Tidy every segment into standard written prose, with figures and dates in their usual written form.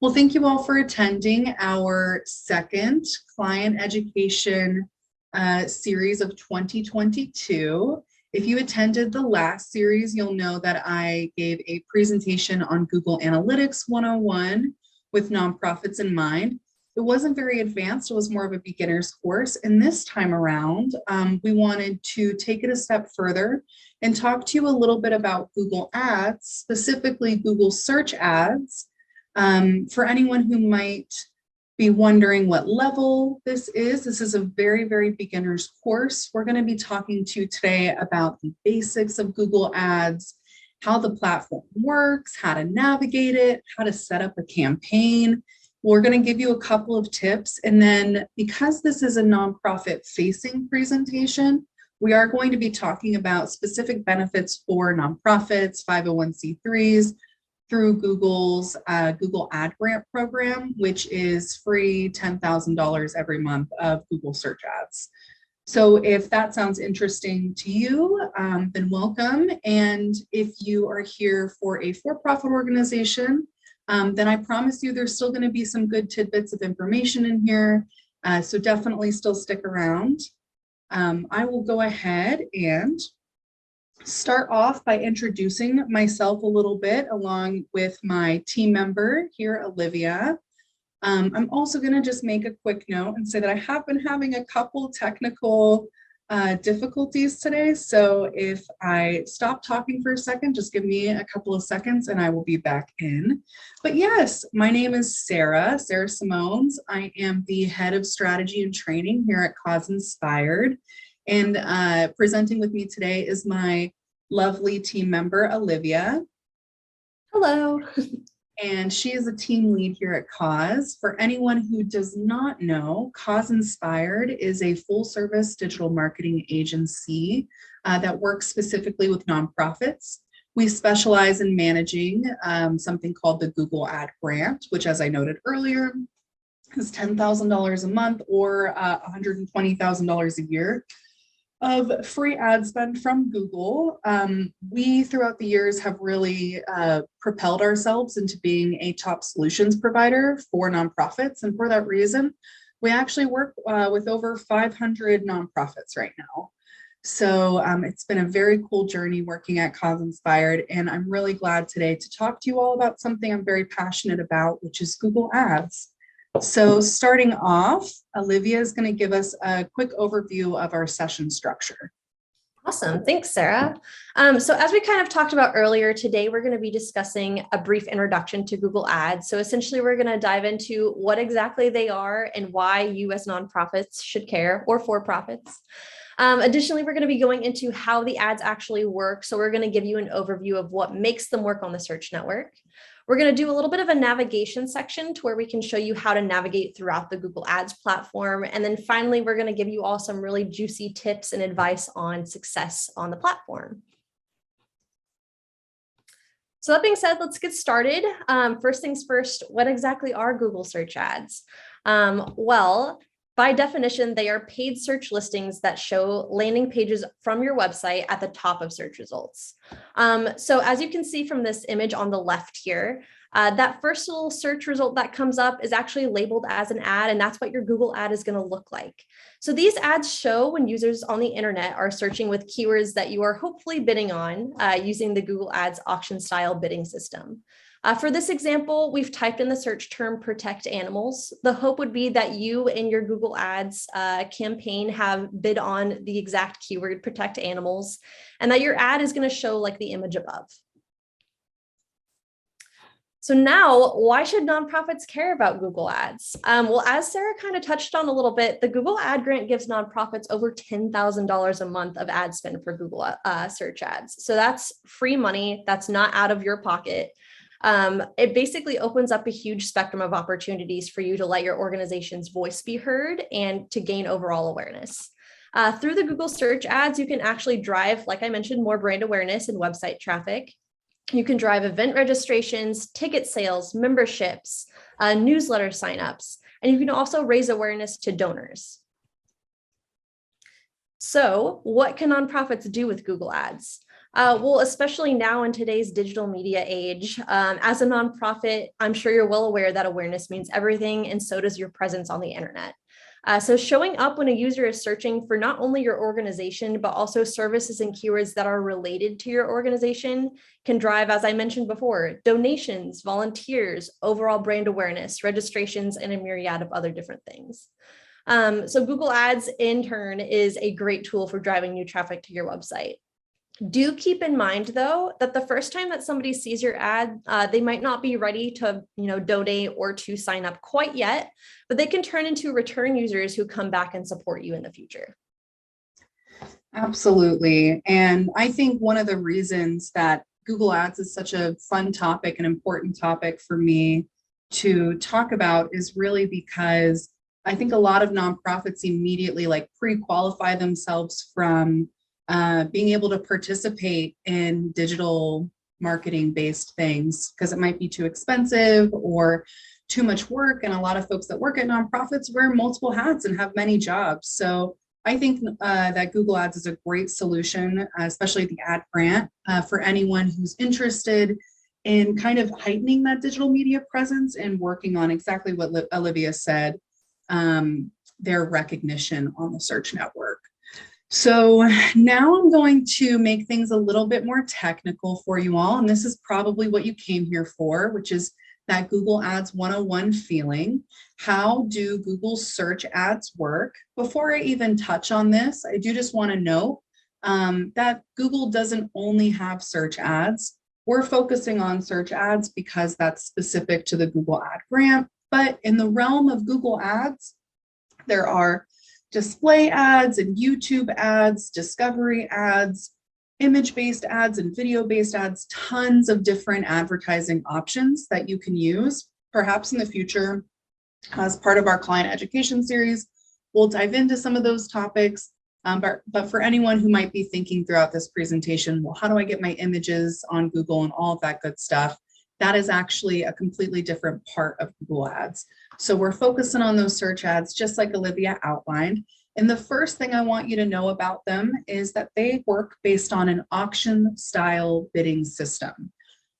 Well, thank you all for attending our second client education series of 2022. If you attended the last series, you'll know that I gave a presentation on Google Analytics 101 with nonprofits in mind. It wasn't very advanced, it was more of a beginner's course. And this time around, we wanted to take it a step further and talk to you a little bit about Google Ads, specifically Google Search Ads. For anyone who might be wondering what level this is a very, very beginner's course. We're going to be talking to you today about the basics of Google Ads, how the platform works, how to navigate it, how to set up a campaign. We're going to give you a couple of tips. And then because this is a nonprofit facing presentation, we are going to be talking about specific benefits for nonprofits, 501c3s, through Google's Google Ad Grant program, which is free $10,000 every month of Google Search Ads. So if that sounds interesting to you, then welcome. And if you are here for a for-profit organization, then I promise you there's still going to be some good tidbits of information in here. So definitely still stick around. I will go ahead and start off by introducing myself a little bit along with my team member here, Olivia. I'm also going to just make a quick note and say that I have been having a couple technical difficulties today. So if I stop talking for a second, just give me a couple of seconds and I will be back in. But yes, my name is Sarah Simones. I am the head of strategy and training here at Cause Inspired. And presenting with me today is my lovely team member, Olivia. Hello. And she is a team lead here at Cause. For anyone who does not know, Cause Inspired is a full-service digital marketing agency that works specifically with nonprofits. We specialize in managing something called the Google Ad Grant, which, as I noted earlier, is $10,000 a month or $120,000 a year of free ad spend from Google. We, throughout the years, have really propelled ourselves into being a top solutions provider for nonprofits. And for that reason, we actually work with over 500 nonprofits right now. So it's been a very cool journey working at Cause Inspired. And I'm really glad today to talk to you all about something I'm very passionate about, which is Google Ads. So starting off, Olivia is going to give us a quick overview of our session structure. Awesome. Thanks, Sarah. So as we kind of talked about earlier today, we're going to be discussing a brief introduction to Google Ads. So essentially, we're going to dive into what exactly they are and why you as nonprofits should care, or for-profits. Additionally, we're going to be going into how the ads actually work. So we're going to give you an overview of what makes them work on the search network. We're going to do a little bit of a navigation section to where we can show you how to navigate throughout the Google Ads platform. And then finally, we're going to give you all some really juicy tips and advice on success on the platform. So that being said, let's get started. First things first, what exactly are Google Search Ads? Well, by definition, they are paid search listings that show landing pages from your website at the top of search results. So as you can see from this image on the left here, that first little search result that comes up is actually labeled as an ad, and that's what your Google ad is going to look like. So these ads show when users on the internet are searching with keywords that you are hopefully bidding on using the Google Ads auction style bidding system. For this example, we've typed in the search term protect animals. The hope would be that you in your Google Ads campaign have bid on the exact keyword protect animals, and that your ad is going to show like the image above. So now, why should nonprofits care about Google Ads? Well, as Sarah kind of touched on a little bit, the Google Ad Grant gives nonprofits over $10,000 a month of ad spend for Google search ads. So that's free money. That's not out of your pocket. It basically opens up a huge spectrum of opportunities for you to let your organization's voice be heard and to gain overall awareness. Through the Google search ads, you can actually drive, like I mentioned, more brand awareness and website traffic. You can drive event registrations, ticket sales, memberships, newsletter signups, and you can also raise awareness to donors. So what can nonprofits do with Google Ads? Well, especially now in today's digital media age, as a nonprofit, I'm sure you're well aware that awareness means everything, and so does your presence on the internet. So showing up when a user is searching for not only your organization, but also services and keywords that are related to your organization can drive, as I mentioned before, donations, volunteers, overall brand awareness, registrations, and a myriad of other different things. So Google Ads in turn is a great tool for driving new traffic to your website. Do keep in mind, though, that the first time that somebody sees your ad, they might not be ready to, donate or to sign up quite yet, but they can turn into return users who come back and support you in the future. Absolutely. And I think one of the reasons that Google Ads is such a fun topic, an important topic for me to talk about is really because I think a lot of nonprofits immediately pre-qualify themselves from being able to participate in digital marketing based things because it might be too expensive or too much work. And a lot of folks that work at nonprofits wear multiple hats and have many jobs. So I think that Google Ads is a great solution, especially the ad grant, for anyone who's interested in kind of heightening that digital media presence and working on exactly what Olivia said, their recognition on the search network. So now I'm going to make things a little bit more technical for you all. And this is probably what you came here for, which is that Google Ads 101 feeling. How do Google search ads work? Before I even touch on this, I do just want to note that Google doesn't only have search ads. We're focusing on search ads because that's specific to the Google Ad Grant. But in the realm of Google Ads, there are display ads and YouTube ads, discovery ads, image-based ads and video-based ads, tons of different advertising options that you can use. Perhaps in the future, as part of our client education series, we'll dive into some of those topics. But for anyone who might be thinking throughout this presentation, well, how do I get my images on Google and all of that good stuff? That is actually a completely different part of Google Ads. So we're focusing on those search ads, just like Olivia outlined. And the first thing I want you to know about them is that they work based on an auction style bidding system.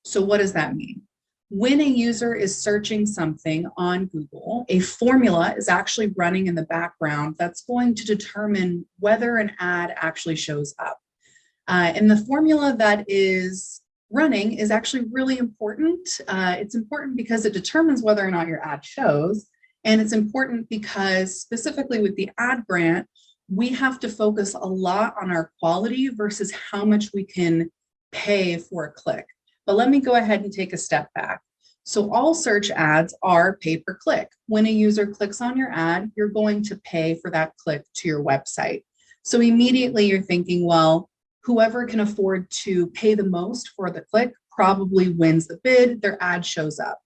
So what does that mean? When a user is searching something on Google, a formula is actually running in the background that's going to determine whether an ad actually shows up. And the formula that is running is actually really important. It's important because it determines whether or not your ad shows. And it's important because specifically with the ad grant, we have to focus a lot on our quality versus how much we can pay for a click. But let me go ahead and take a step back. So all search ads are pay per click. When a user clicks on your ad, you're going to pay for that click to your website. So immediately you're thinking, well, whoever can afford to pay the most for the click probably wins the bid, their ad shows up.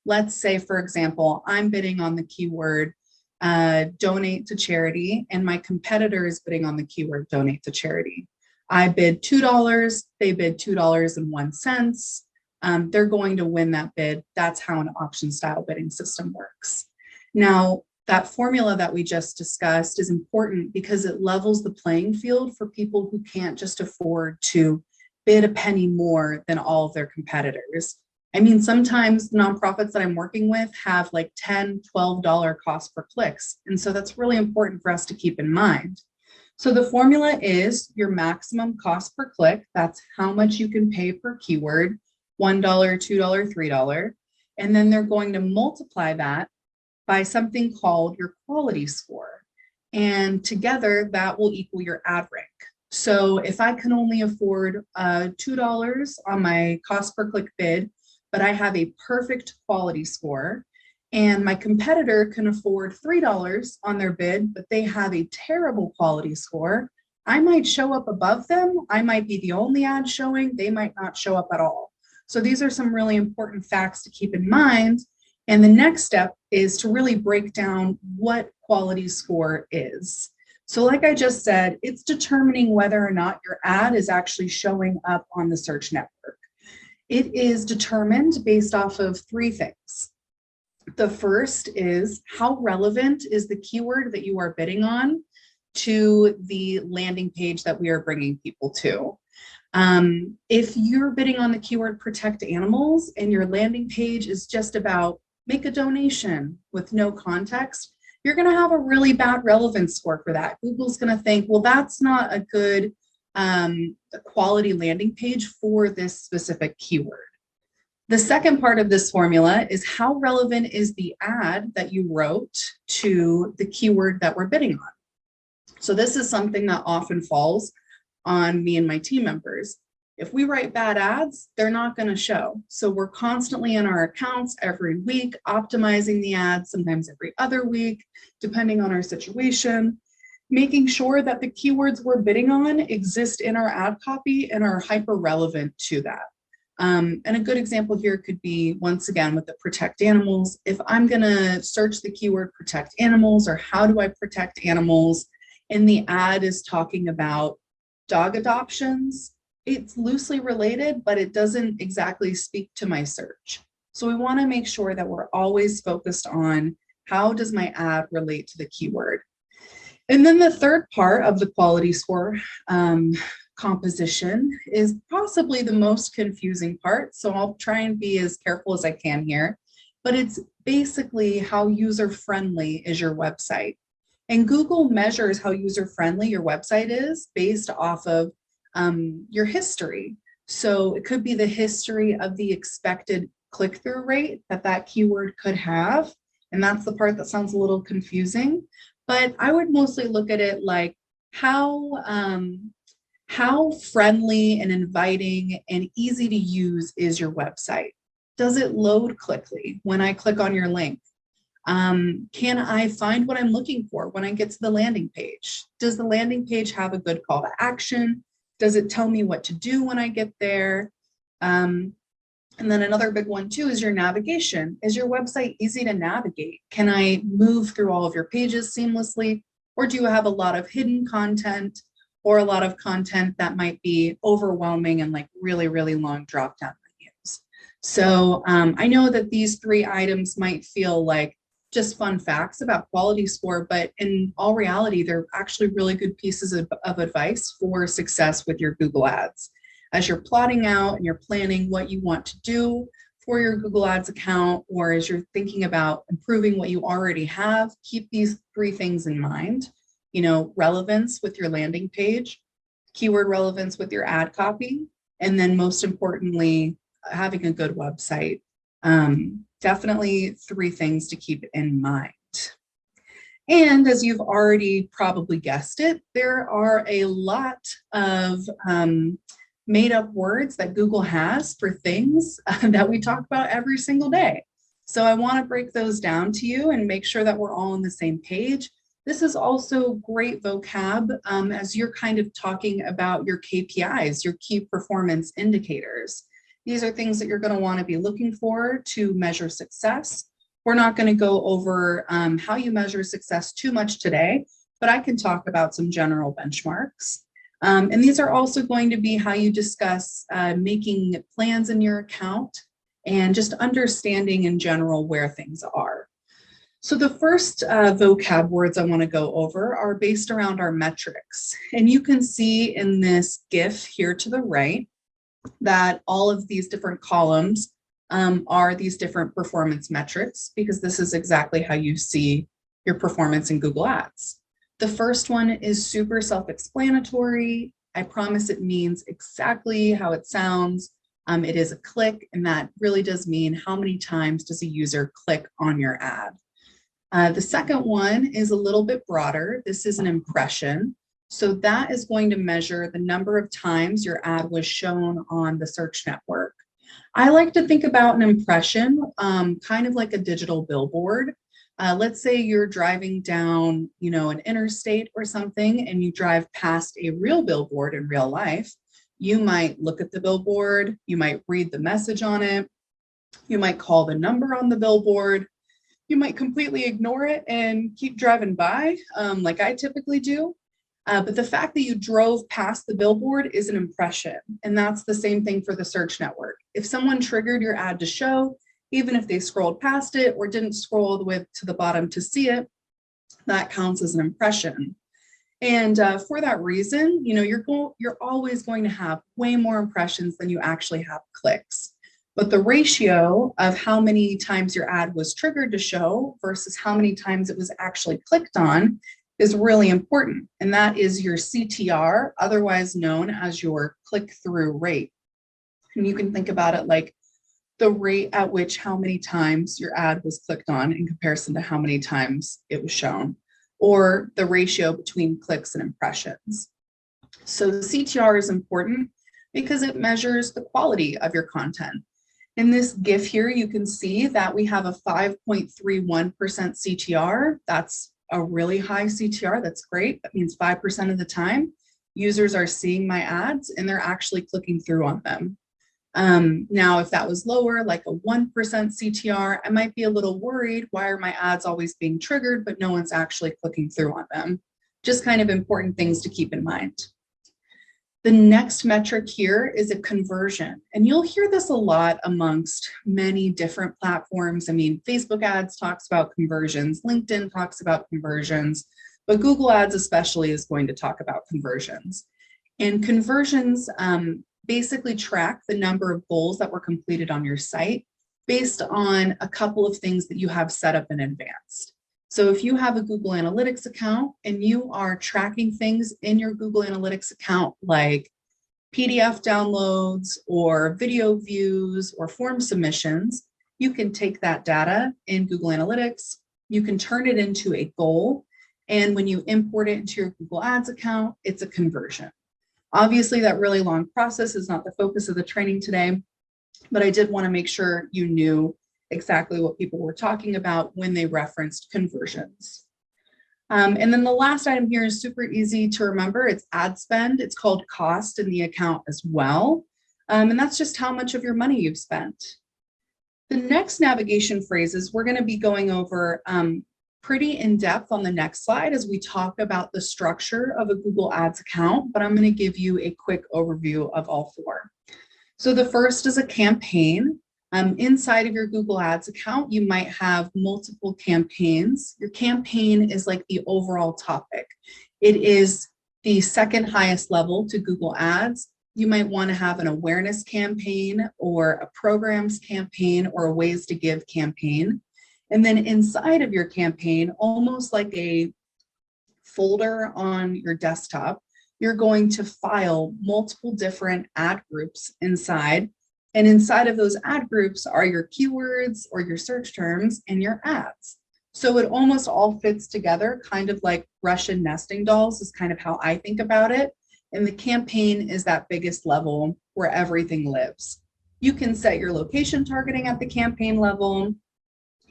Let's say, for example, I'm bidding on the keyword donate to charity, and my competitor is bidding on the keyword donate to charity. I bid $2, they bid $2.01. They're going to win that bid. That's how an auction style bidding system works. Now, that formula that we just discussed is important because it levels the playing field for people who can't just afford to bid a penny more than all of their competitors. I mean, sometimes nonprofits that I'm working with have like $10, $12 cost per clicks. And so that's really important for us to keep in mind. So the formula is your maximum cost per click. That's how much you can pay per keyword, $1, $2, $3. And then they're going to multiply that by something called your quality score. And together that will equal your ad rank. So if I can only afford $2 on my cost per click bid, but I have a perfect quality score, and my competitor can afford $3 on their bid, but they have a terrible quality score, I might show up above them. I might be the only ad showing. They might not show up at all. So these are some really important facts to keep in mind. And the next step is to really break down what quality score is. So like I just said, it's determining whether or not your ad is actually showing up on the search network. It is determined based off of three things. The first is how relevant is the keyword that you are bidding on to the landing page that we are bringing people to. If you're bidding on the keyword protect animals and your landing page is just about make a donation with no context, you're going to have a really bad relevance score for that. Google's going to think, well, that's not a good quality landing page for this specific keyword. The second part of this formula is how relevant is the ad that you wrote to the keyword that we're bidding on. So this is something that often falls on me and my team members. If we write bad ads, they're not going to show. So we're constantly in our accounts every week, optimizing the ads, sometimes every other week, depending on our situation, making sure that the keywords we're bidding on exist in our ad copy and are hyper relevant to that. And a good example here could be, once again, with the protect animals. If I'm going to search the keyword protect animals or how do I protect animals, and the ad is talking about dog adoptions, it's loosely related, but it doesn't exactly speak to my search. So we want to make sure that we're always focused on how does my ad relate to the keyword. And then the third part of the quality score composition is possibly the most confusing part. So I'll try and be as careful as I can here, but it's basically how user-friendly is your website. And Google measures how user-friendly your website is based off of your history. So it could be the history of the expected click-through rate that keyword could have. And that's the part that sounds a little confusing. But I would mostly look at it like how friendly and inviting and easy to use is your website? Does it load quickly when I click on your link? Can I find what I'm looking for when I get to the landing page? Does the landing page have a good call to action? Does it tell me what to do when I get there? And then another big one too is your navigation. Is your website easy to navigate? Can I move through all of your pages seamlessly? Or do you have a lot of hidden content or a lot of content that might be overwhelming and like really, really long drop-down menus? So I know that these three items might feel like just fun facts about quality score, but in all reality, they're actually really good pieces of advice for success with your Google Ads. As you're plotting out and you're planning what you want to do for your Google Ads account, or as you're thinking about improving what you already have, keep these three things in mind. You know, relevance with your landing page, keyword relevance with your ad copy, and then most importantly, having a good website. Definitely three things to keep in mind. And as you've already probably guessed it, there are a lot of made up words that Google has for things that we talk about every single day. So I want to break those down to you and make sure that we're all on the same page. This is also great vocab as you're kind of talking about your KPIs, your key performance indicators. These are things that you're going to want to be looking for to measure success. We're not going to go over how you measure success too much today, but I can talk about some general benchmarks. And these are also going to be how you discuss making plans in your account and just understanding in general where things are. So the first vocab words I want to go over are based around our metrics. And you can see in this GIF here to the right that all of these different columns are these different performance metrics, because this is exactly how you see your performance in Google Ads. The first one is super self-explanatory. I promise it means exactly how it sounds. It is a click, and that really does mean how many times does a user click on your ad. The second one is a little bit broader. This is an impression. So that is going to measure the number of times your ad was shown on the search network. I like to think about an impression kind of like a digital billboard. Let's say you're driving down, an interstate or something, and you drive past a real billboard in real life. You might look at the billboard, you might read the message on it, you might call the number on the billboard, you might completely ignore it and keep driving by like I typically do. But the fact that you drove past the billboard is an impression, and that's the same thing for the search network. If someone triggered your ad to show, even if they scrolled past it or didn't scroll all the way to the bottom to see it, that counts as an impression. And for that reason, you're always going to have way more impressions than you actually have clicks. But the ratio of how many times your ad was triggered to show versus how many times it was actually clicked on is really important. And that is your CTR, otherwise known as your click-through rate. And you can think about it like the rate at which how many times your ad was clicked on in comparison to how many times it was shown, or the ratio between clicks and impressions. So CTR is important because it measures the quality of your content. In this GIF here, you can see that we have a 5.31% CTR. That's a really high CTR. That's great. That means 5% of the time users are seeing my ads and they're actually clicking through on them. Now, if that was lower, like a 1% CTR, I might be a little worried. Why are my ads always being triggered, but no one's actually clicking through on them? Just kind of important things to keep in mind. The next metric here is a conversion. And you'll hear this a lot amongst many different platforms. I mean, Facebook ads talks about conversions, LinkedIn talks about conversions, but Google ads especially is going to talk about conversions. And conversions basically track the number of goals that were completed on your site based on a couple of things that you have set up in advance. So if you have a Google Analytics account and you are tracking things in your Google Analytics account like PDF downloads or video views or form submissions, you can take that data in Google Analytics, you can turn it into a goal, and when you import it into your Google Ads account, it's a conversion. Obviously, that really long process is not the focus of the training today, but I did want to make sure you knew exactly what people were talking about when they referenced conversions. And then the last item here is super easy to remember. It's ad spend. It's called cost in the account as well. And that's just how much of your money you've spent. The next navigation phrases we're going to be going over pretty in depth on the next slide as we talk about the structure of a Google Ads account, but I'm going to give you a quick overview of all four. So the first is a campaign. Inside of your Google Ads account, you might have multiple campaigns. Your campaign is like the overall topic. It is the second highest level to Google Ads. You might want to have an awareness campaign or a programs campaign or a ways to give campaign. And then inside of your campaign, almost like a folder on your desktop, you're going to file multiple different ad groups inside. And inside of those ad groups are your keywords or your search terms and your ads. So it almost all fits together, kind of like Russian nesting dolls is kind of how I think about it. And the campaign is that biggest level where everything lives. You can set your location targeting at the campaign level.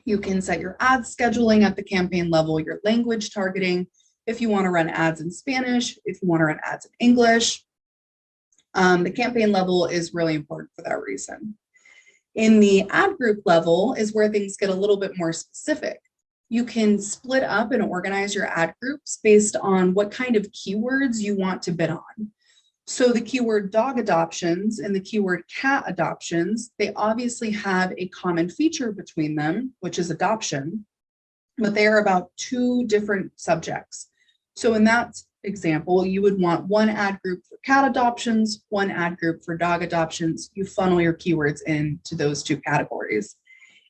You can set your ad scheduling at the campaign level, your language targeting, if you want to run ads in Spanish, if you want to run ads in English. The campaign level is really important for that reason. In the ad group level is where things get a little bit more specific. You can split up and organize your ad groups based on what kind of keywords you want to bid on. So the keyword dog adoptions and the keyword cat adoptions, they obviously have a common feature between them, which is adoption, but they are about two different subjects. So in that example, you would want one ad group for cat adoptions, one ad group for dog adoptions. You funnel your keywords into those two categories.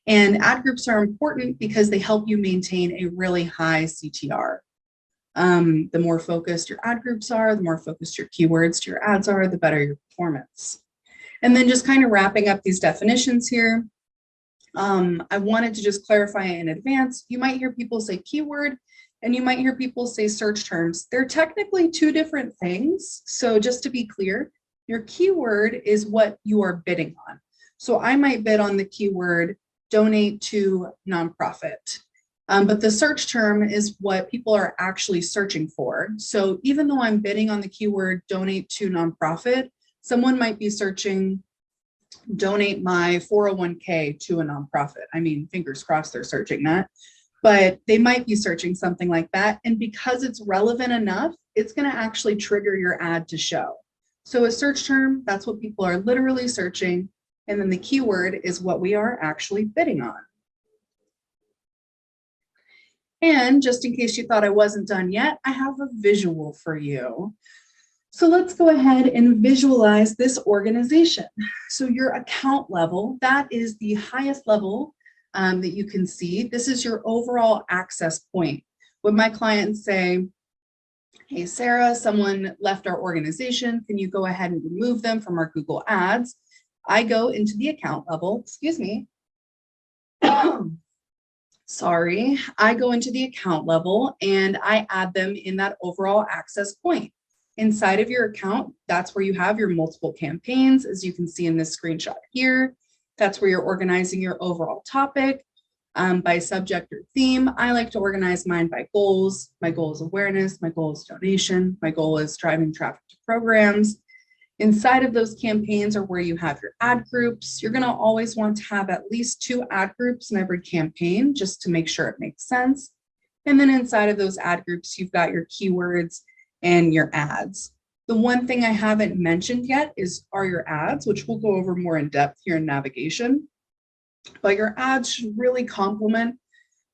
And ad groups are important because they help you maintain a really high CTR. The more focused your ad groups are, the more focused your keywords to your ads are, the better your performance. And then just kind of wrapping up these definitions here, I wanted to just clarify in advance. You might hear people say keyword, and you might hear people say search terms. They're technically two different things. So just to be clear, your keyword is what you are bidding on. So I might bid on the keyword donate to nonprofit. But the search term is what people are actually searching for. So even though I'm bidding on the keyword donate to nonprofit, someone might be searching donate my 401k to a nonprofit. I mean, fingers crossed they're searching that, but they might be searching something like that. And because it's relevant enough, it's going to actually trigger your ad to show. So a search term, that's what people are literally searching. And then the keyword is what we are actually bidding on. And just in case you thought I wasn't done yet, I have a visual for you. So let's go ahead and visualize this organization. So your account level, that is the highest level that you can see. This is your overall access point. When my clients say, hey, Sarah, someone left our organization, can you go ahead and remove them from our Google Ads? I go into the account level, excuse me. Sorry, I go into the account level and I add them in that overall access point. Inside of your account, that's where you have your multiple campaigns, as you can see in this screenshot here. That's where you're organizing your overall topic by subject or theme. I like to organize mine by goals. My goal is awareness, my goal is donation, my goal is driving traffic to programs. Inside of those campaigns are where you have your ad groups. You're going to always want to have at least 2 ad groups in every campaign just to make sure it makes sense. And then inside of those ad groups, you've got your keywords and your ads. The one thing I haven't mentioned yet are your ads, which we'll go over more in depth here in navigation. But your ads should really complement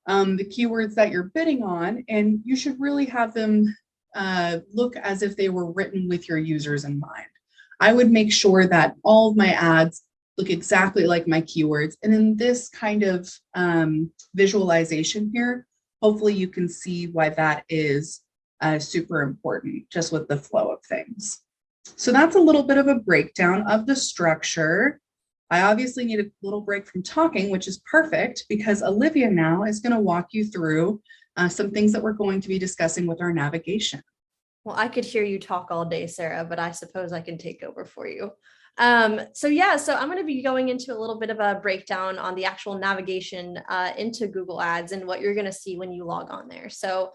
the keywords that you're bidding on, and you should really have them look as if they were written with your users in mind. I would make sure that all of my ads look exactly like my keywords. And in this kind of visualization here, hopefully you can see why that is super important just with the flow of things. So that's a little bit of a breakdown of the structure. I obviously need a little break from talking, which is perfect because Olivia now is going to walk you through some things that we're going to be discussing with our navigation. Well, I could hear you talk all day, Sarah, but I suppose I can take over for you. So I'm going to be going into a little bit of a breakdown on the actual navigation into Google Ads and what you're going to see when you log on there. So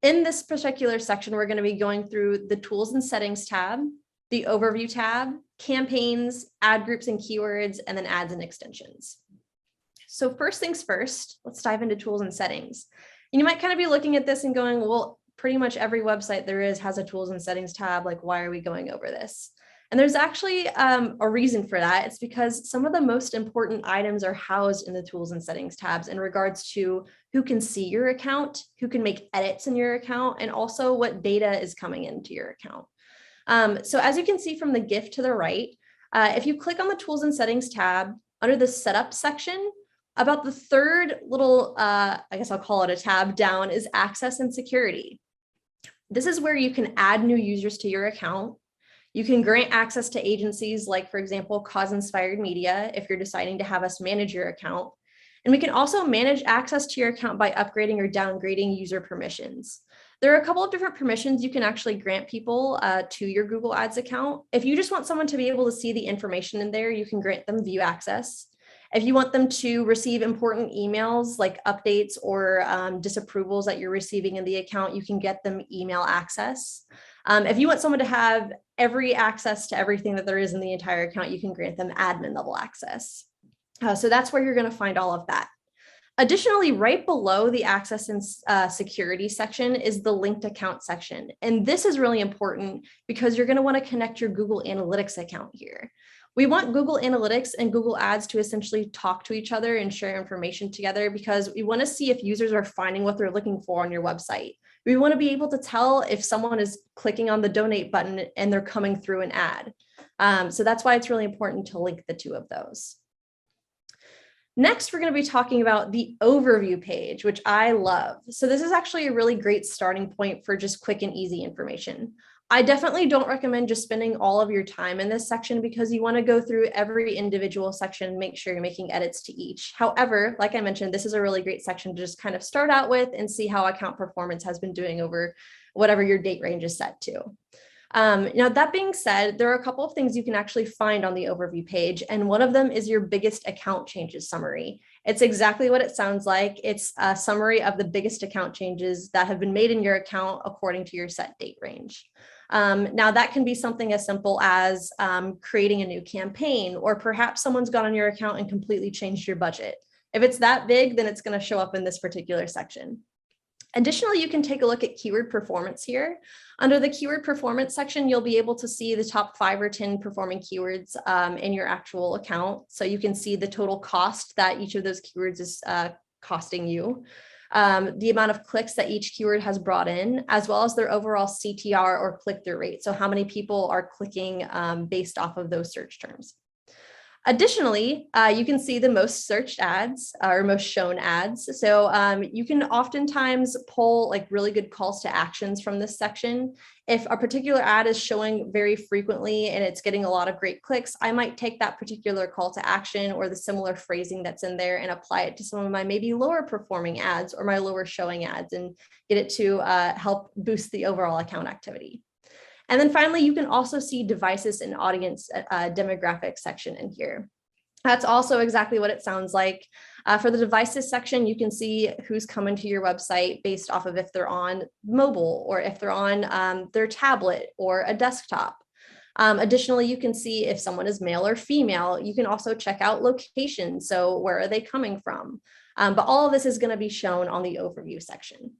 in this particular section, we're going to be going through the tools and settings tab, the overview tab, campaigns, ad groups and keywords, and then ads and extensions. So first things first, let's dive into tools and settings. And you might kind of be looking at this and going, well, pretty much every website there is has a tools and settings tab. Like, why are we going over this? And there's actually a reason for that. It's because some of the most important items are housed in the tools and settings tabs in regards to who can see your account, who can make edits in your account, and also what data is coming into your account. So as you can see from the GIF to the right, if you click on the tools and settings tab under the setup section, about the third little, I guess I'll call it a tab down, is access and security. This is where you can add new users to your account. You can grant access to agencies like, for example, Cause Inspired Media, if you're deciding to have us manage your account. And we can also manage access to your account by upgrading or downgrading user permissions. There are a couple of different permissions you can actually grant people to your Google Ads account. If you just want someone to be able to see the information in there, you can grant them view access. If you want them to receive important emails like updates or disapprovals that you're receiving in the account, you can get them email access. If you want someone to have every access to everything that there is in the entire account, you can grant them admin level access. So that's where you're going to find all of that. Additionally, right below the access and security section is the linked account section. And this is really important because you're going to want to connect your Google Analytics account here. We want Google Analytics and Google Ads to essentially talk to each other and share information together because we want to see if users are finding what they're looking for on your website. We want to be able to tell if someone is clicking on the donate button and they're coming through an ad. So that's why it's really important to link the two of those. Next, we're going to be talking about the overview page, which I love. So this is actually a really great starting point for just quick and easy information. I definitely don't recommend just spending all of your time in this section because you want to go through every individual section and make sure you're making edits to each. However, like I mentioned, this is a really great section to just kind of start out with and see how account performance has been doing over whatever your date range is set to. Now, that being said, there are a couple of things you can actually find on the overview page, and one of them is your biggest account changes summary. It's exactly what it sounds like. It's a summary of the biggest account changes that have been made in your account according to your set date range. Now, that can be something as simple as creating a new campaign, or perhaps someone's gone on your account and completely changed your budget. If it's that big, then it's going to show up in this particular section. Additionally, you can take a look at keyword performance here. Under the keyword performance section, you'll be able to see the top 5 or 10 performing keywords in your actual account. So you can see the total cost that each of those keywords is costing you. the amount of clicks that each keyword has brought in, as well as their overall CTR or click-through rate. So how many people are clicking based off of those search terms. Additionally, you can see the most searched ads or most shown ads. So you can oftentimes pull like really good calls to actions from this section. If a particular ad is showing very frequently and it's getting a lot of great clicks, I might take that particular call to action or the similar phrasing that's in there and apply it to some of my maybe lower performing ads or my lower showing ads and get it to help boost the overall account activity. And then finally, you can also see devices and audience demographic section in here. That's also exactly what it sounds like. For the devices section, you can see who's coming to your website based off of if they're on mobile or if they're on their tablet or a desktop. Additionally, you can see if someone is male or female. You can also check out location. So where are they coming from? But all of this is going to be shown on the overview section.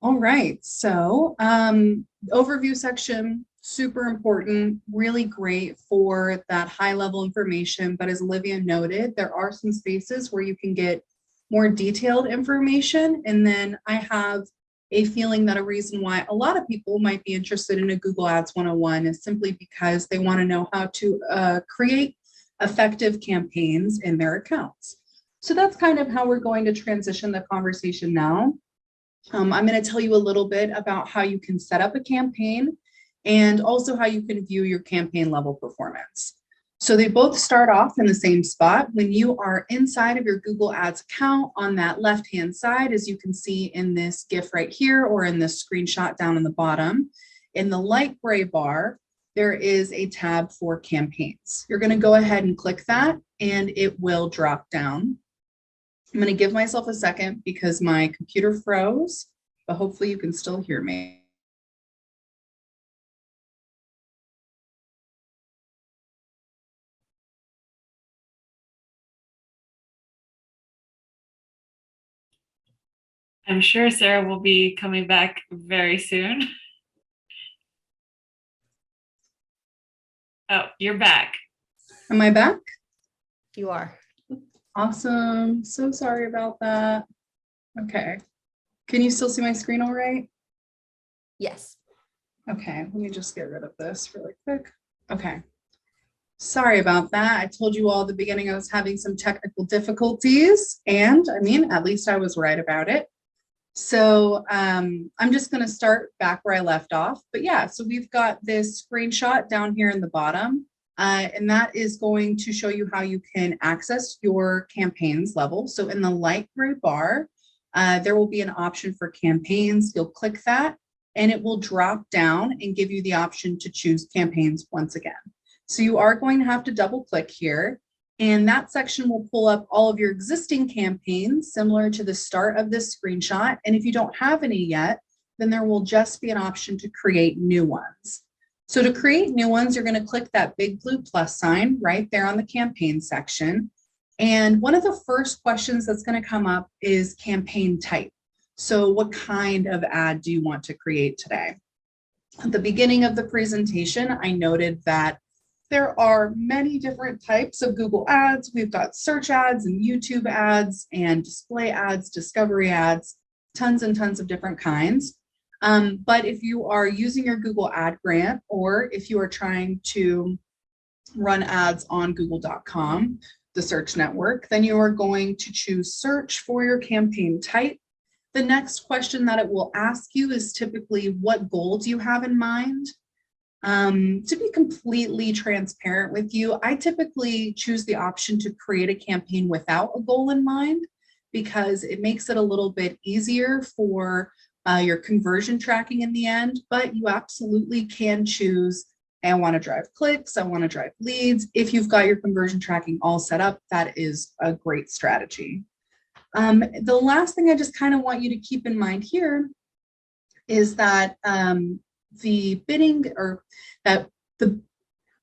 All right, so overview section, super important, really great for that high level information. But as Olivia noted, there are some spaces where you can get more detailed information. And then I have a feeling that a reason why a lot of people might be interested in a Google Ads 101 is simply because they want to know how to create effective campaigns in their accounts. So that's kind of how we're going to transition the conversation now. I'm going to tell you a little bit about how you can set up a campaign and also how you can view your campaign level performance. So they both start off in the same spot. When you are inside of your Google Ads account on that left-hand side, as you can see in this GIF right here or in this screenshot down in the bottom, in the light gray bar, there is a tab for campaigns. You're going to go ahead and click that and it will drop down. I'm going to give myself a second because my computer froze, but hopefully you can still hear me. I'm sure Sarah will be coming back very soon. Oh, you're back. Am I back? You are. Awesome. So sorry about that. Okay. Can you still see my screen all right? Yes. Okay, let me just get rid of this really quick. Okay. Sorry about that. I told you all at the beginning I was having some technical difficulties, and I mean, at least I was right about it. So I'm just going to start back where I left off. But yeah, so we've got this screenshot down here in the bottom. And that is going to show you how you can access your campaigns level. So in the light gray bar, there will be an option for campaigns. You'll click that and it will drop down and give you the option to choose campaigns once again. So you are going to have to double click here and that section will pull up all of your existing campaigns similar to the start of this screenshot. And if you don't have any yet, then there will just be an option to create new ones. So to create new ones, you're going to click that big blue plus sign right there on the campaign section. And one of the first questions that's going to come up is campaign type. So what kind of ad do you want to create today? At the beginning of the presentation, I noted that there are many different types of Google ads. We've got search ads and YouTube ads and display ads, discovery ads, tons and tons of different kinds. But if you are using your Google Ad Grant, or if you are trying to run ads on google.com, the search network, then you are going to choose search for your campaign type. The next question that it will ask you is typically, what goal do you have in mind? To be completely transparent with you, I typically choose the option to create a campaign without a goal in mind because it makes it a little bit easier for your conversion tracking in the end, but you absolutely can choose, I want to drive clicks, I want to drive leads. If you've got your conversion tracking all set up, that is a great strategy. The last thing I just kind of want you to keep in mind here is that the bidding, or that the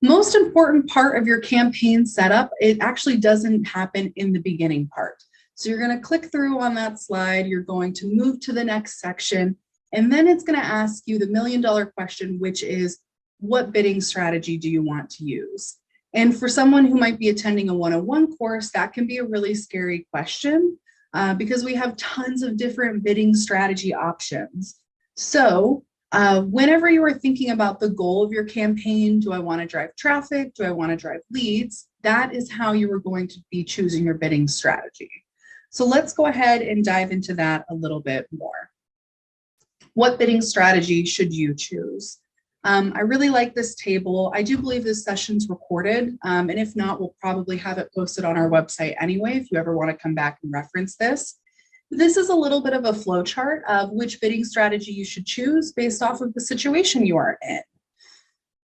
most important part of your campaign setup, it actually doesn't happen in the beginning part. So you're going to click through on that slide, you're going to move to the next section, and then it's going to ask you the $1 million question, which is, what bidding strategy do you want to use? And for someone who might be attending a 101 course, that can be a really scary question because we have tons of different bidding strategy options. So whenever you are thinking about the goal of your campaign, do I want to drive traffic? Do I want to drive leads? That is how you are going to be choosing your bidding strategy. So let's go ahead and dive into that a little bit more. What bidding strategy should you choose? I really like this table. I do believe this session's recorded, and if not, we'll probably have it posted on our website anyway, if you ever want to come back and reference this. This is a little bit of a flow chart of which bidding strategy you should choose based off of the situation you are in.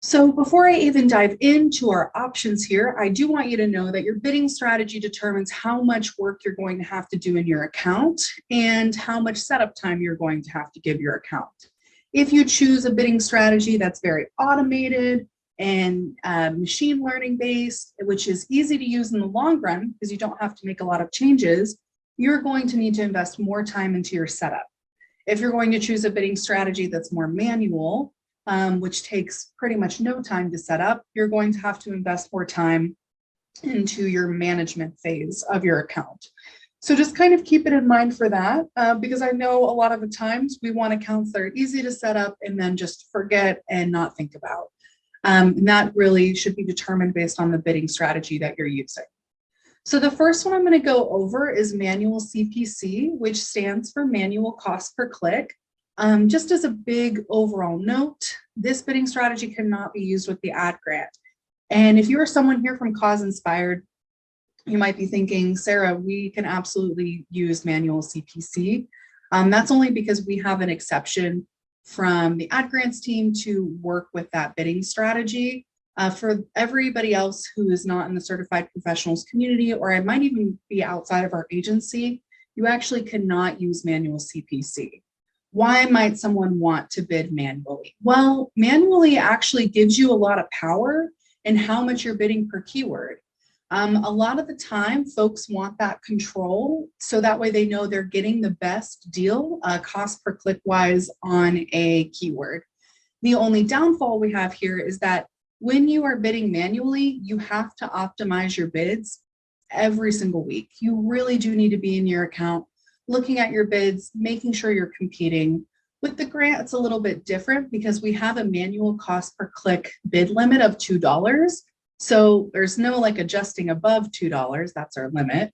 So before I even dive into our options here, I do want you to know that your bidding strategy determines how much work you're going to have to do in your account and how much setup time you're going to have to give your account. If you choose a bidding strategy that's very automated and machine learning based, which is easy to use in the long run because you don't have to make a lot of changes, you're going to need to invest more time into your setup. If you're going to choose a bidding strategy that's more manual, which takes pretty much no time to set up, you're going to have to invest more time into your management phase of your account. So just kind of keep it in mind for that, because I know a lot of the times we want accounts that are easy to set up and then just forget and not think about. And that really should be determined based on the bidding strategy that you're using. So the first one I'm going to go over is manual CPC, which stands for manual cost per click. Just as a big overall note, this bidding strategy cannot be used with the ad grant. And if you are someone here from Cause Inspired, you might be thinking, Sarah, we can absolutely use manual CPC. That's only because we have an exception from the ad grants team to work with that bidding strategy. For everybody else who is not in the certified professionals community, or it might even be outside of our agency, you actually cannot use manual CPC. Why might someone want to bid manually? Well, manually actually gives you a lot of power in how much you're bidding per keyword. A lot of the time, folks want that control, so that way they know they're getting the best deal, cost per click wise, on a keyword. The only downfall we have here is that when you are bidding manually, you have to optimize your bids every single week. You really do need to be in your account, looking at your bids, making sure you're competing. With the grant, it's a little bit different because we have a manual cost per click bid limit of $2. So there's no like adjusting above $2, that's our limit,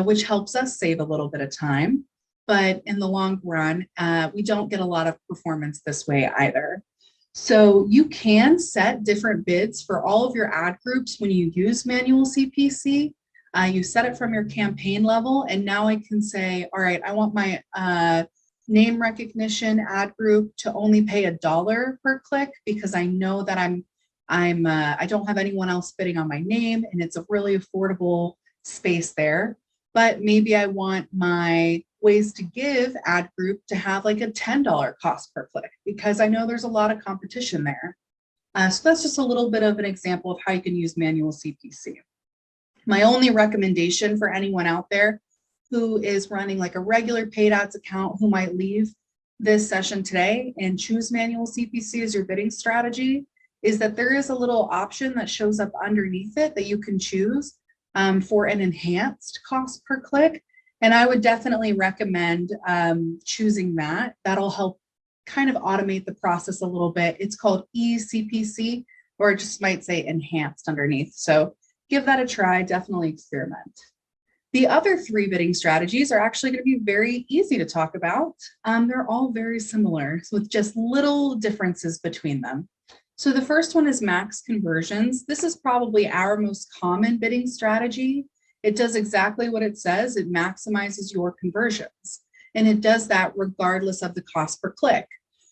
which helps us save a little bit of time. But in the long run, we don't get a lot of performance this way either. So you can set different bids for all of your ad groups when you use manual CPC. You set it from your campaign level, and now I can say, all right, I want my name recognition ad group to only pay $1 per click because I know that I don't have anyone else bidding on my name, and it's a really affordable space there. But maybe I want my ways to give ad group to have like a $10 cost per click because I know there's a lot of competition there. So that's just a little bit of an example of how you can use manual CPC. My only recommendation for anyone out there who is running like a regular paid ads account who might leave this session today and choose manual CPC as your bidding strategy is that there is a little option that shows up underneath it that you can choose for an enhanced cost per click. And I would definitely recommend choosing that. That'll help kind of automate the process a little bit. It's called eCPC, or it just might say enhanced underneath. So give that a try, definitely experiment. The other 3 bidding strategies are actually going to be very easy to talk about. They're all very similar with just little differences between them. So the first one is max conversions. This is probably our most common bidding strategy. It does exactly what it says. It maximizes your conversions. And it does that regardless of the cost per click.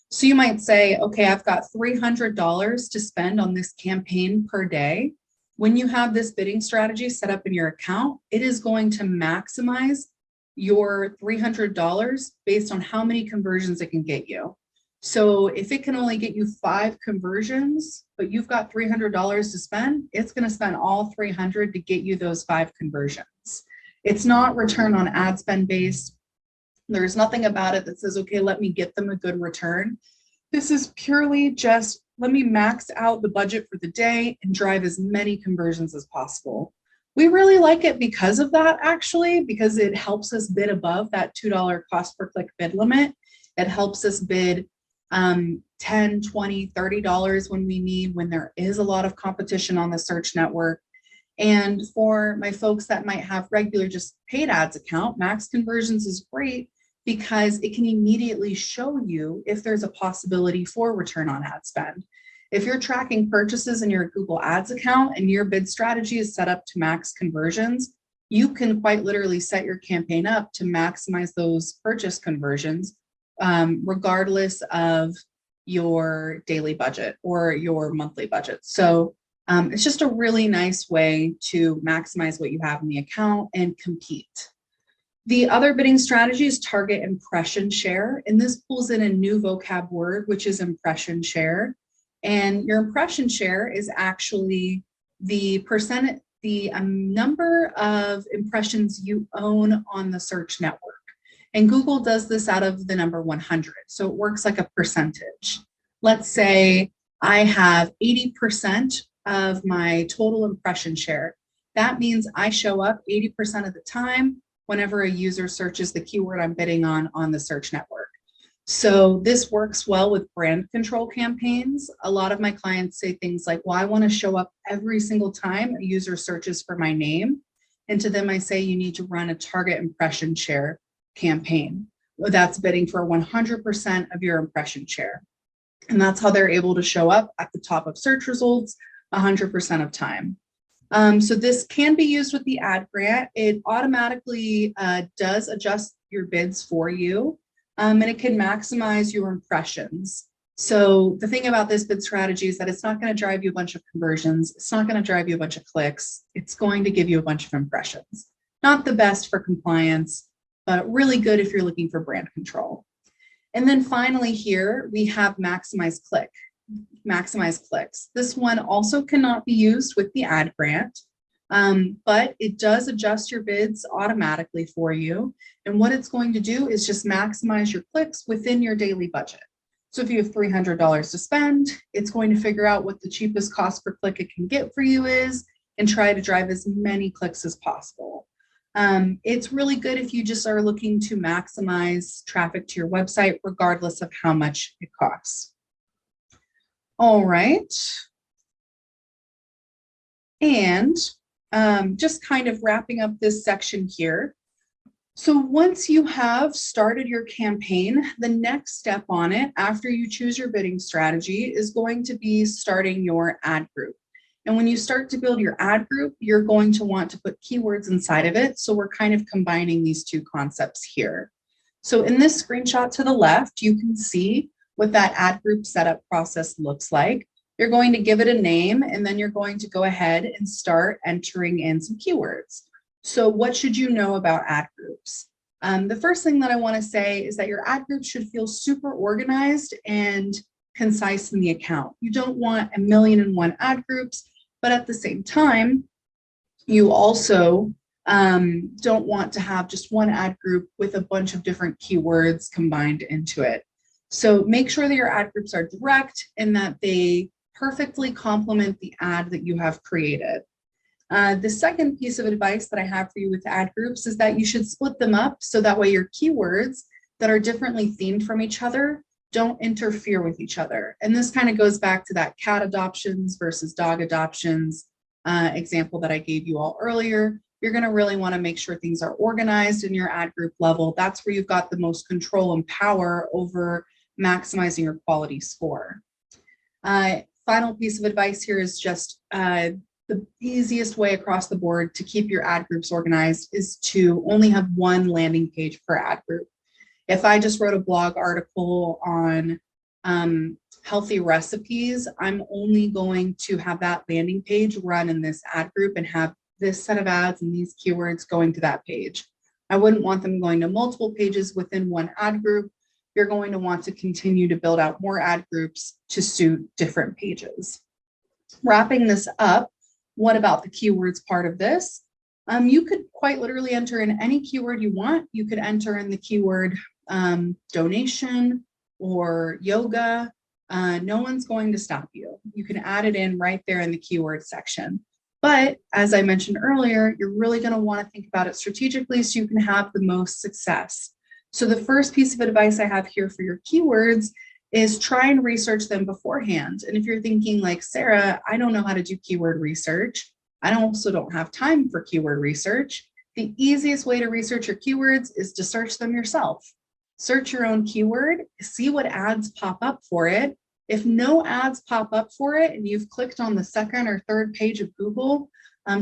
So you might say, okay, I've got $300 to spend on this campaign per day. When you have this bidding strategy set up in your account, it is going to maximize your $300 based on how many conversions it can get you. So if it can only get you 5 conversions, but you've got $300 to spend, it's going to spend all 300 to get you those 5 conversions. It's not return on ad spend based. There's nothing about it that says, okay, let me get them a good return. This is purely just, let me max out the budget for the day and drive as many conversions as possible. We really like it because of that, actually, because it helps us bid above that $2 cost per click bid limit. It helps us bid $10, $20, $30 when there is a lot of competition on the search network. And for my folks that might have regular just paid ads account, max conversions is great because it can immediately show you if there's a possibility for return on ad spend. If you're tracking purchases in your Google Ads account and your bid strategy is set up to max conversions, you can quite literally set your campaign up to maximize those purchase conversions, regardless of your daily budget or your monthly budget. So it's just a really nice way to maximize what you have in the account and compete. The other bidding strategy is target impression share, and this pulls in a new vocab word, which is impression share. And your impression share is actually the number of impressions you own on the search network. And Google does this out of the number 100. So it works like a percentage. Let's say I have 80% of my total impression share. That means I show up 80% of the time whenever a user searches the keyword I'm bidding on the search network. So this works well with brand control campaigns. A lot of my clients say things like, well, I want to show up every single time a user searches for my name. And to them, I say you need to run a target impression share campaign. That's bidding for 100% of your impression share. And that's how they're able to show up at the top of search results 100% of time. So this can be used with the ad grant. It automatically does adjust your bids for you. And it can maximize your impressions. So the thing about this bid strategy is that it's not going to drive you a bunch of conversions. It's not going to drive you a bunch of clicks. It's going to give you a bunch of impressions. Not the best for compliance, but really good if you're looking for brand control. And then finally here, we have maximize clicks. This one also cannot be used with the ad grant. But it does adjust your bids automatically for you. And what it's going to do is just maximize your clicks within your daily budget. So if you have $300 to spend, it's going to figure out what the cheapest cost per click it can get for you is and try to drive as many clicks as possible. It's really good if you just are looking to maximize traffic to your website, regardless of how much it costs. All right. And just kind of wrapping up this section here. So once you have started your campaign, the next step on it after you choose your bidding strategy is going to be starting your ad group. And when you start to build your ad group, you're going to want to put keywords inside of it. So we're kind of combining these two concepts here. So in this screenshot to the left, you can see what that ad group setup process looks like. You're going to give it a name, and then you're going to go ahead and start entering in some keywords. So what should you know about ad groups? The first thing that I want to say is that your ad group should feel super organized and concise in the account. You don't want 1,000,001 ad groups, but at the same time, you also don't want to have just one ad group with a bunch of different keywords combined into it. So make sure that your ad groups are direct and that they perfectly complement the ad that you have created. The second piece of advice that I have for you with ad groups is that you should split them up so that way your keywords that are differently themed from each other don't interfere with each other. And this kind of goes back to that cat adoptions versus dog adoptions example that I gave you all earlier. You're going to really want to make sure things are organized in your ad group level. That's where you've got the most control and power over maximizing your quality score. Final piece of advice here is just the easiest way across the board to keep your ad groups organized is to only have one landing page per ad group. If I just wrote a blog article on healthy recipes, I'm only going to have that landing page run in this ad group and have this set of ads and these keywords going to that page. I wouldn't want them going to multiple pages within one ad group. You're going to want to continue to build out more ad groups to suit different pages. Wrapping this up, what about the keywords part of this? You could quite literally enter in any keyword you want. You could enter in the keyword donation or yoga No one's going to stop you. You can add it in right there in the keyword section. But as I mentioned earlier, you're really going to want to think about it strategically so you can have the most success. So the first piece of advice I have here for your keywords is try and research them beforehand. And if you're thinking like, Sarah, I don't know how to do keyword research. I also don't have time for keyword research. The easiest way to research your keywords is to search them yourself. Search your own keyword, see what ads pop up for it. If no ads pop up for it and you've clicked on the second or third page of Google,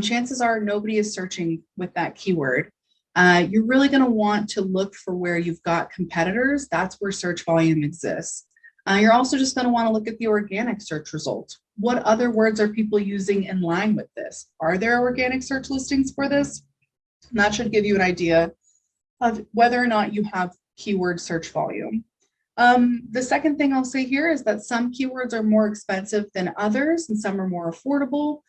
chances are nobody is searching with that keyword. You're really going to want to look for where you've got competitors. That's where search volume exists. You're also just going to want to look at the organic search results. What other words are people using in line with this? Are there organic search listings for this? And that should give you an idea of whether or not you have keyword search volume. The second thing I'll say here is that some keywords are more expensive than others and some are more affordable.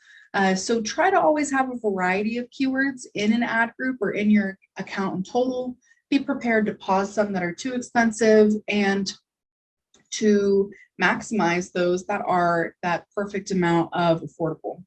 So try to always have a variety of keywords in an ad group or in your account in total. Be prepared to pause some that are too expensive and to maximize those that are that perfect amount of affordable.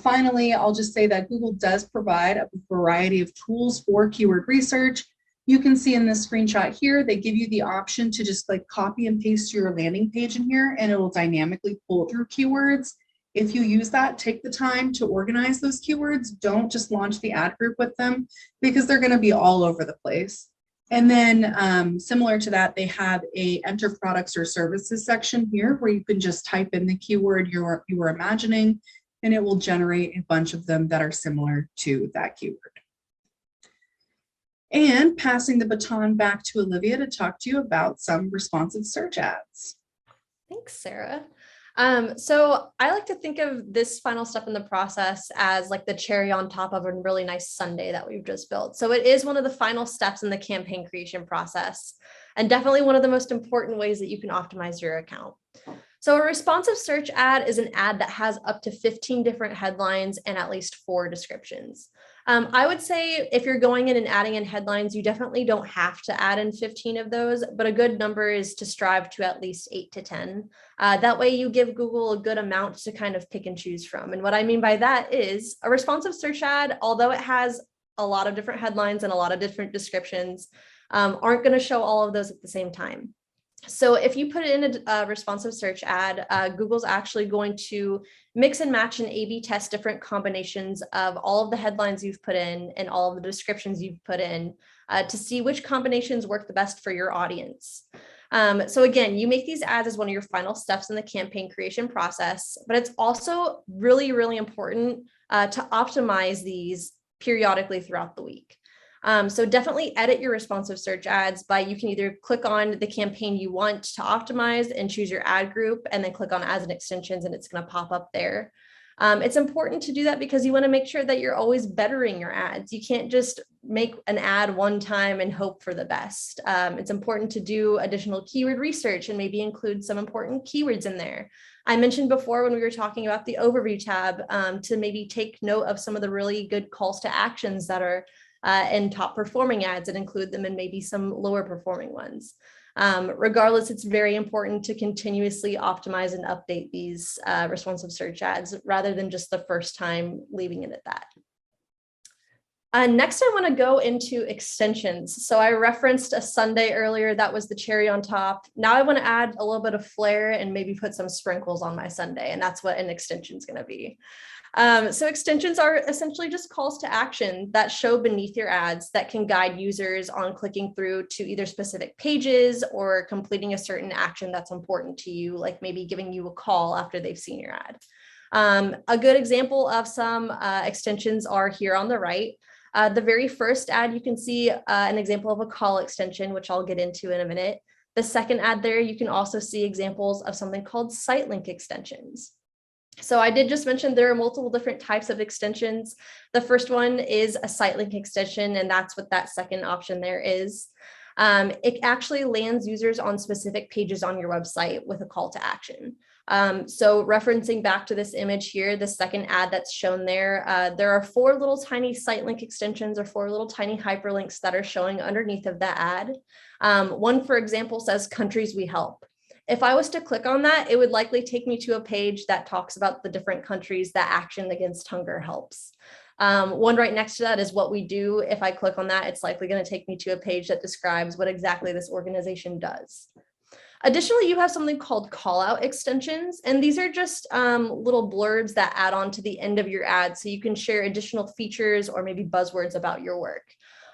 Finally, I'll just say that Google does provide a variety of tools for keyword research. You can see in this screenshot here, they give you the option to just like copy and paste your landing page in here and it will dynamically pull through keywords. If you use that, take the time to organize those keywords. Don't just launch the ad group with them because they're going to be all over the place. And then similar to that, they have a enter products or services section here where you can just type in the keyword you were imagining and it will generate a bunch of them that are similar to that keyword. And passing the baton back to Olivia to talk to you about some responsive search ads. Thanks, Sarah. So I like to think of this final step in the process as like the cherry on top of a really nice sundae that we've just built. So it is one of the final steps in the campaign creation process, and definitely one of the most important ways that you can optimize your account. So a responsive search ad is an ad that has up to 15 different headlines and at least 4 descriptions. I would say if you're going in and adding in headlines, you definitely don't have to add in 15 of those, but a good number is to strive to at least 8 to 10. That way you give Google a good amount to kind of pick and choose from. And what I mean by that is a responsive search ad, although it has a lot of different headlines and a lot of different descriptions, aren't going to show all of those at the same time. So if you put in a responsive search ad, Google's actually going to mix and match and A/B test different combinations of all of the headlines you've put in and all of the descriptions you've put in to see which combinations work the best for your audience. So again, you make these ads as one of your final steps in the campaign creation process, but it's also really, really important to optimize these periodically throughout the week. So definitely edit your responsive search ads by you can either click on the campaign you want to optimize and choose your ad group and then click on ads and extensions and it's going to pop up there. It's important to do that because you want to make sure that you're always bettering your ads. You can't just make an ad one time and hope for the best. It's important to do additional keyword research and maybe include some important keywords in there. I mentioned before when we were talking about the overview tab to maybe take note of some of the really good calls to actions that are in top performing ads and include them in maybe some lower performing ones. Regardless, it's very important to continuously optimize and update these responsive search ads rather than just the first time leaving it at that. Next, I want to go into extensions. So I referenced a sundae earlier. That was the cherry on top. Now I want to add a little bit of flair and maybe put some sprinkles on my sundae, and that's what an extension is going to be. So extensions are essentially just calls to action that show beneath your ads that can guide users on clicking through to either specific pages or completing a certain action that's important to you, like maybe giving you a call after they've seen your ad. A good example of some extensions are here on the right. The very first ad, you can see an example of a call extension, which I'll get into in a minute. The second ad there, you can also see examples of something called site link extensions. So I did just mention there are multiple different types of extensions. The first one is a site link extension, and that's what that second option there is. It actually lands users on specific pages on your website with a call to action. So referencing back to this image here, the second ad that's shown there, there are 4 little tiny site link extensions or 4 little tiny hyperlinks that are showing underneath of that ad. One, for example, says countries we help. If I was to click on that, it would likely take me to a page that talks about the different countries that Action Against Hunger helps. One right next to that is what we do. If I click on that, it's likely going to take me to a page that describes what exactly this organization does. Additionally, you have something called call out extensions, and these are just little blurbs that add on to the end of your ad so you can share additional features or maybe buzzwords about your work.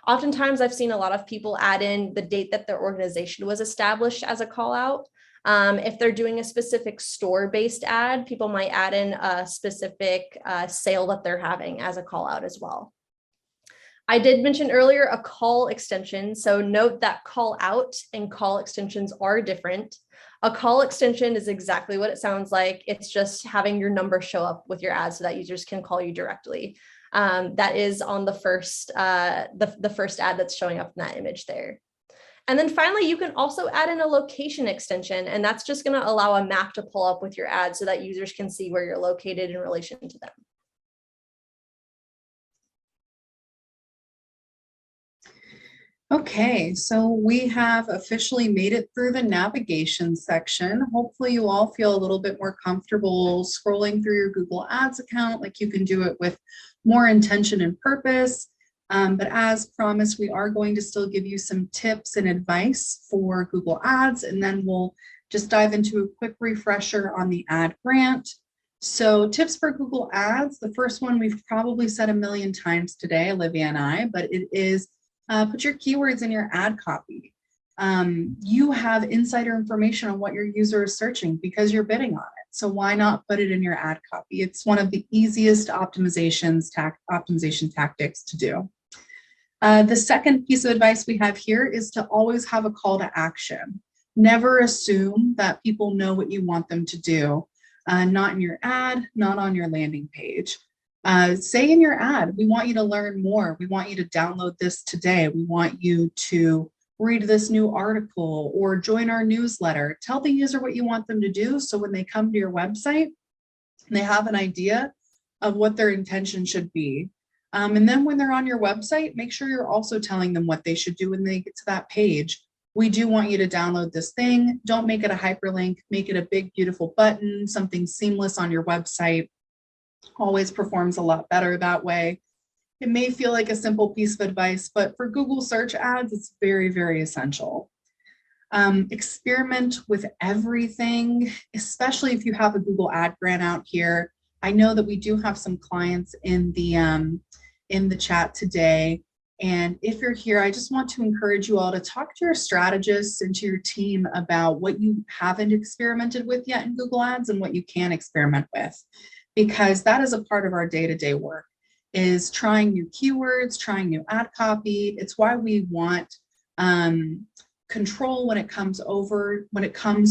Oftentimes, I've seen a lot of people add in the date that their organization was established as a call out. If they're doing a specific store-based ad, people might add in a specific sale that they're having as a call out as well. I did mention earlier a call extension, so note that call out and call extensions are different. A call extension is exactly what it sounds like. It's just having your number show up with your ad so that users can call you directly. That is on the first the first ad that's showing up in that image there. And then finally, you can also add in a location extension, and that's just going to allow a map to pull up with your ad so that users can see where you're located in relation to them. Okay, so we have officially made it through the navigation section. Hopefully you all feel a little bit more comfortable scrolling through your Google Ads account, like you can do it with more intention and purpose. But as promised, we are going to still give you some tips and advice for Google Ads, and then we'll just dive into a quick refresher on the ad grant. So tips for Google Ads, the first one we've probably said a million times today, Olivia and I, but it is put your keywords in your ad copy. You have insider information on what your user is searching because you're bidding on it. So why not put it in your ad copy? It's one of the easiest optimization tactics to do. The second piece of advice we have here is to always have a call to action. Never assume that people know what you want them to do. Not in your ad, not on your landing page. Say in your ad, we want you to learn more. We want you to download this today. We want you to read this new article or join our newsletter. Tell the user what you want them to do so when they come to your website, they have an idea of what their intention should be. And then when they're on your website, make sure you're also telling them what they should do when they get to that page. We do want you to download this thing. Don't make it a hyperlink. Make it a big, beautiful button, something seamless on your website. Always performs a lot better that way. It may feel like a simple piece of advice, but for Google search ads, it's very, very essential. Experiment with everything, especially if you have a Google ad grant out here. I know that we do have some clients in the chat today. And if you're here, I just want to encourage you all to talk to your strategists and to your team about what you haven't experimented with yet in Google Ads and what you can experiment with, because that is a part of our day-to-day work, is trying new keywords, trying new ad copy. It's why we want control when it comes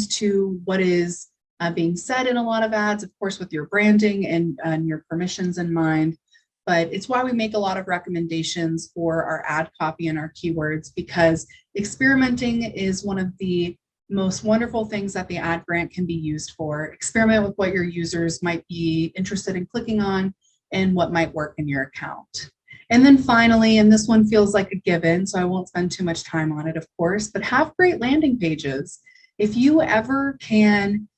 to what is being said in a lot of ads, of course, with your branding and your permissions in mind. But it's why we make a lot of recommendations for our ad copy and our keywords, because experimenting is one of the most wonderful things that the ad grant can be used for. Experiment with what your users might be interested in clicking on and what might work in your account. And then finally, and this one feels like a given, so I won't spend too much time on it, of course, but have great landing pages. If you ever can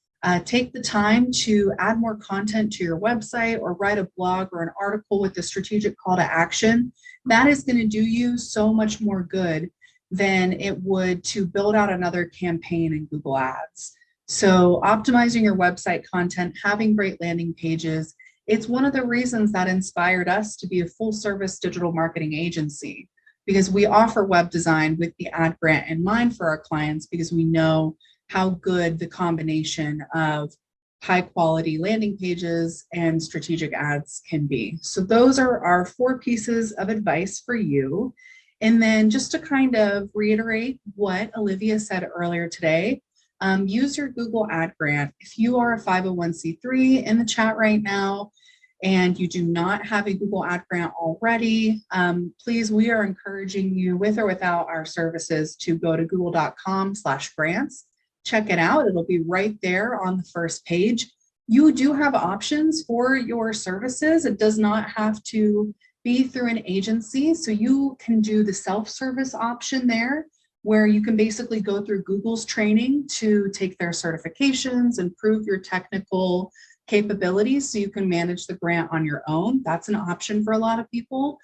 take the time to add more content to your website or write a blog or an article with a strategic call to action, that is going to do you so much more good than it would to build out another campaign in Google Ads. So optimizing your website content, having great landing pages, it's one of the reasons that inspired us to be a full service digital marketing agency, because we offer web design with the ad grant in mind for our clients, because we know how good the combination of high quality landing pages and strategic ads can be. So those are our 4 pieces of advice for you. And then just to kind of reiterate what Olivia said earlier today, use your Google ad grant. If you are a 501c3 in the chat right now, and you do not have a Google ad grant already, please, we are encouraging you, with or without our services, to go to google.com/grants. Check it out. It'll be right there on the first page. You do have options for your services. It does not have to be through an agency. So you can do the self-service option there, where you can basically go through Google's training to take their certifications and prove your technical capabilities so you can manage the grant on your own. That's an option for a lot of people.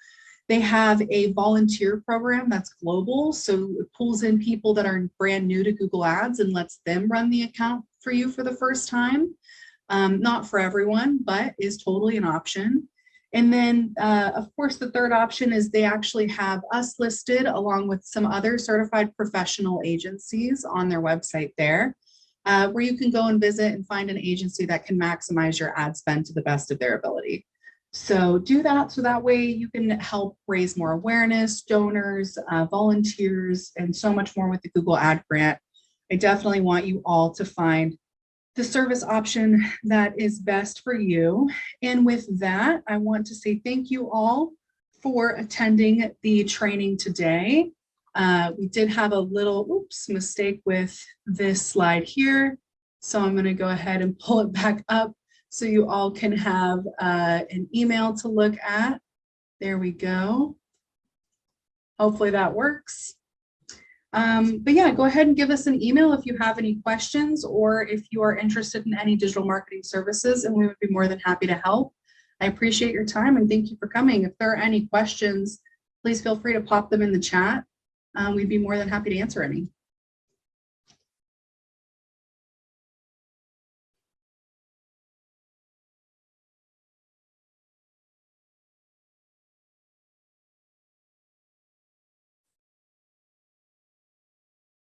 They have a volunteer program that's global, so it pulls in people that are brand new to Google Ads and lets them run the account for you for the first time. Not for everyone, but is totally an option. And then, of course, the third option is they actually have us listed along with some other certified professional agencies on their website there, where you can go and visit and find an agency that can maximize your ad spend to the best of their ability. So do that so that way you can help raise more awareness, donors, volunteers, and so much more with the Google Ad Grant. I definitely want you all to find the service option that is best for you. And with that, I want to say thank you all for attending the training today. We did have a little mistake with this slide here. So I'm going to go ahead and pull it back up so you all can have an email to look at. There we go. Hopefully that works. But yeah, go ahead and give us an email if you have any questions or if you are interested in any digital marketing services, and we would be more than happy to help. I appreciate your time and thank you for coming. If there are any questions, please feel free to pop them in the chat. We'd be more than happy to answer any.